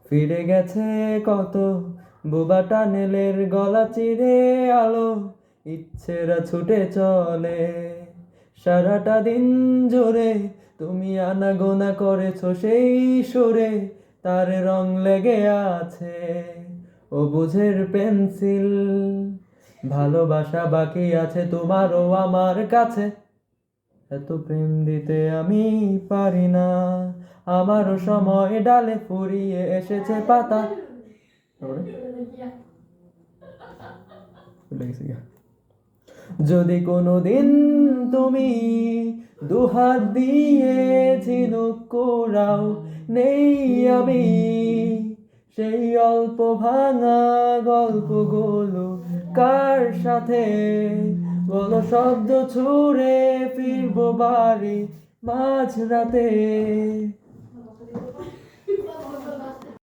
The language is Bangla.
ফিরে গেছে কত বোবা টানেলের গলা চিরে আলো, ইচ্ছেরা ছুটে চলে সারাটা দিন জোরে। তুমি আনাগোনা করেছো সেই সুরে, তার রং লেগে আছে অবুঝের পেন্সিল। ভালোবাসা বাকি আছে তোমারও আমার কাছে, এত প্রেম দিতে আমি পারি না। আমারও সময় ডালে ফুরিয়ে এসেছে পাতা। যদি কোনোদিন তুমি দুহাত দিয়ে ঝিনুক কুড়াও, নেই আমি সেই অল্প ভাঙা গল্পগুলো কার সাথে বলো শব্দ ছুড়ে ফিরবো বাড়ি মাঝরাতে।